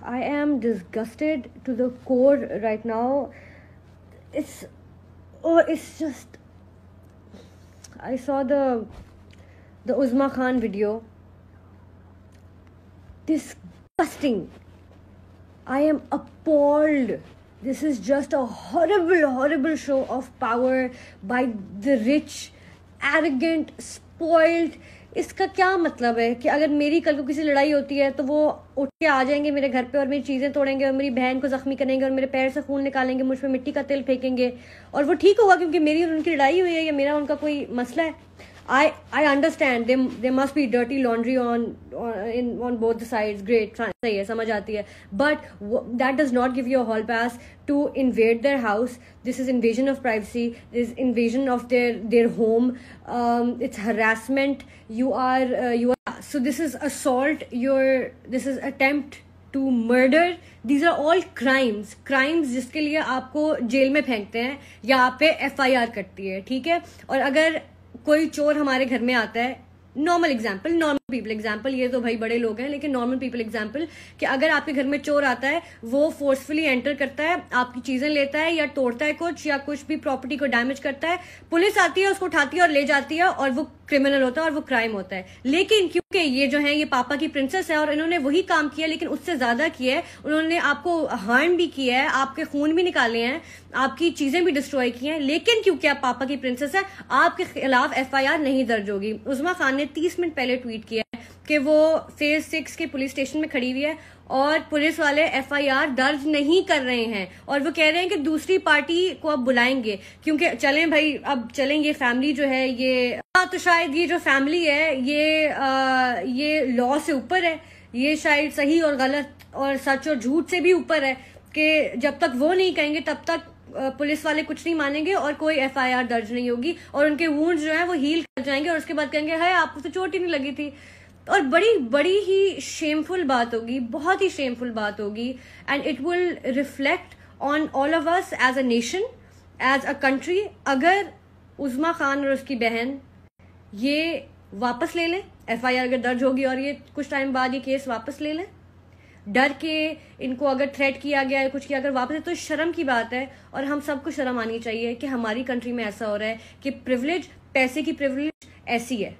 I am disgusted to the core right now. It's just, I saw the Uzma Khan video. Disgusting. I am appalled. This is just a horrible show of power by the rich, arrogant, spoiled. इसका क्या मतलब है कि अगर मेरी कल को किसी लड़ाई होती है तो वो उठ के आ जाएंगे मेरे घर पे और मेरी चीज़ें तोड़ेंगे और मेरी बहन को जख्मी करेंगे और मेरे पैर से खून निकालेंगे, मुझ पे मिट्टी का तेल फेंकेंगे और वो ठीक होगा क्योंकि मेरी और उनकी लड़ाई हुई है या मेरा उनका कोई मसला है. I understand there must be dirty laundry on both the sides. Great, सही है, समझ आती है. But that does not give you a hall pass to invade their house. This is invasion of privacy. This is invasion of their home. It's harassment. You are so this is assault. This is attempt to murder. These are all crimes जिसके लिए आपको jail में फेंकते हैं या आप पे FIR कटती है, ठीक है. और अगर कोई चोर हमारे घर में आता है, नॉर्मल पीपल एग्जाम्पल, ये तो भाई बड़े लोग हैं, लेकिन नॉर्मल पीपल एग्जाम्पल कि अगर आपके घर में चोर आता है, वो फोर्सफुली एंटर करता है, आपकी चीजें लेता है या तोड़ता है कुछ या कुछ भी प्रॉपर्टी को डैमेज करता है, पुलिस आती है, उसको उठाती है और ले जाती है और वो क्रिमिनल होता है और वो क्राइम होता है. लेकिन क्योंकि ये जो है ये पापा की प्रिंसेस है और इन्होंने वही काम किया लेकिन उससे ज्यादा किया है, उन्होंने आपको हार्म भी किया है, आपके खून भी निकाले हैं, आपकी चीजें भी डिस्ट्रॉय की हैं, लेकिन क्योंकि आप पापा की प्रिंसेस है आपके खिलाफ FIR नहीं दर्ज होगी. उज़मा खान ने 30 मिनट पहले ट्वीट किया है कि वो फेज 6 के पुलिस स्टेशन में खड़ी हुई है और पुलिस वाले FIR दर्ज नहीं कर रहे हैं और वो कह रहे हैं कि दूसरी पार्टी को अब बुलाएंगे क्योंकि चलें भाई, अब चलें, ये फैमिली जो है ये तो शायद ये जो फैमिली है ये लॉ से ऊपर है, ये शायद सही और गलत और सच और झूठ से भी ऊपर है कि जब तक वो नहीं कहेंगे तब तक पुलिस वाले कुछ नहीं मानेंगे और कोई FIR दर्ज नहीं होगी और उनके वुंड्स जो है वो हील कर जाएंगे और उसके बाद कहेंगे हाय आपको तो चोट ही नहीं लगी थी. और बड़ी ही शेमफुल बात होगी, बहुत ही शेमफुल बात होगी. And it will reflect on all of us as a nation, as a country, अगर उज़मा खान और उसकी बहन ये वापस ले लें, FIR अगर दर्ज होगी और ये कुछ टाइम बाद ये केस वापस ले लें, डर के इनको अगर थ्रेट किया गया है, कुछ किया, अगर वापस है तो शर्म की बात है. और हम सबको शर्म आनी चाहिए कि हमारी कंट्री में ऐसा हो रहा है कि प्रिविलेज, पैसे की प्रिविलेज ऐसी है.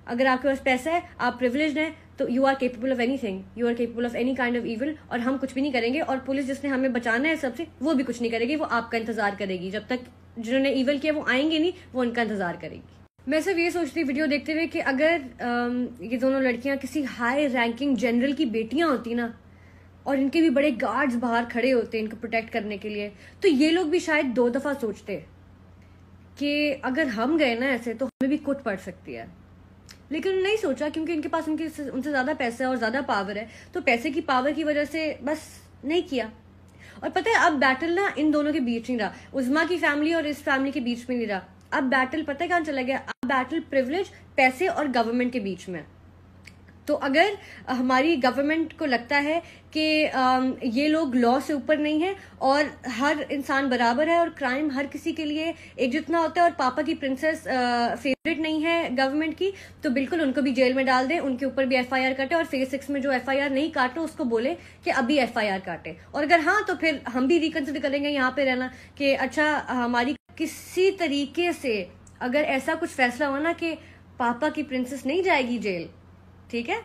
अगर आपके पास पैसा है, आप प्रिविलेज्ड हैं, तो you are capable of anything, you are capable of any kind of evil. और हम कुछ भी नहीं करेंगे और पुलिस जिसने हमें बचाना है सबसे, वो भी कुछ नहीं करेगी, वो आपका इंतजार करेगी. जब तक जिन्होंने इविल किया वो आएंगे नहीं, वो उनका इंतजार करेगी. मैं सिर्फ ये सोचती वीडियो देखते हुए कि अगर ये दोनों लड़कियां किसी हाई रैंकिंग जनरल की बेटियां होती ना और इनके भी बड़े गार्ड्स बाहर खड़े होते इनको प्रोटेक्ट करने के लिए, तो ये लोग भी शायद 2 दफा सोचते कि अगर हम गए ना ऐसे तो हमें भी कुट पड़ सकती है. लेकिन नहीं सोचा क्योंकि इनके पास उनसे ज्यादा पैसा है और ज्यादा पावर है, तो पैसे की पावर की वजह से बस नहीं किया. और पता है अब बैटल ना इन दोनों के बीच नहीं रहा, उज़मा की फैमिली और इस फैमिली के बीच में नहीं रहा. अब बैटल पता है कहां चला गया, अब बैटल प्रिविलेज, पैसे और गवर्नमेंट के बीच में. तो अगर हमारी गवर्नमेंट को लगता है कि ये लोग लॉ से ऊपर नहीं है और हर इंसान बराबर है और क्राइम हर किसी के लिए एक जितना होता है और पापा की प्रिंसेस फेवरेट नहीं है गवर्नमेंट की, तो बिल्कुल उनको भी जेल में डाल दें, उनके ऊपर भी FIR काटे और फेज 6 में जो FIR नहीं काटे उसको बोले कि अभी FIR काटे. और अगर हाँ तो फिर हम भी रिकंसिडर करेंगे यहाँ पे रहना कि अच्छा हमारी किसी तरीके से अगर ऐसा कुछ फैसला हुआ ना कि पापा की प्रिंसेस नहीं जाएगी जेल, ठीक है,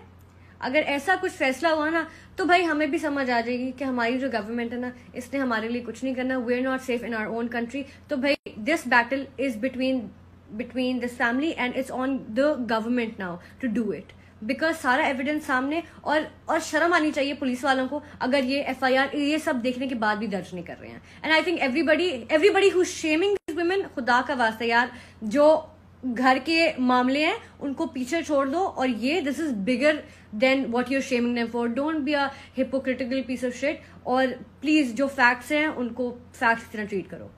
अगर ऐसा कुछ फैसला हुआ ना तो भाई हमें भी समझ आ जाएगी कि हमारी जो गवर्नमेंट है ना इसने हमारे लिए कुछ नहीं करना, we are not safe in our own country. तो भाई this battle is between this family and it's on the government now to do it, because सारा एविडेंस सामने. और शर्म आनी चाहिए पुलिस वालों को अगर ये FIR ये सब देखने के बाद भी दर्ज नहीं कर रहे हैं. And I think everybody who shaming this women, खुदा का वास्ता यार, जो घर के मामले हैं उनको पीछे छोड़ दो और ये this is bigger than what you are shaming them for. Don't be a hypocritical piece of shit और प्लीज जो फैक्ट्स हैं उनको फैक्ट्स की तरह ट्रीट करो.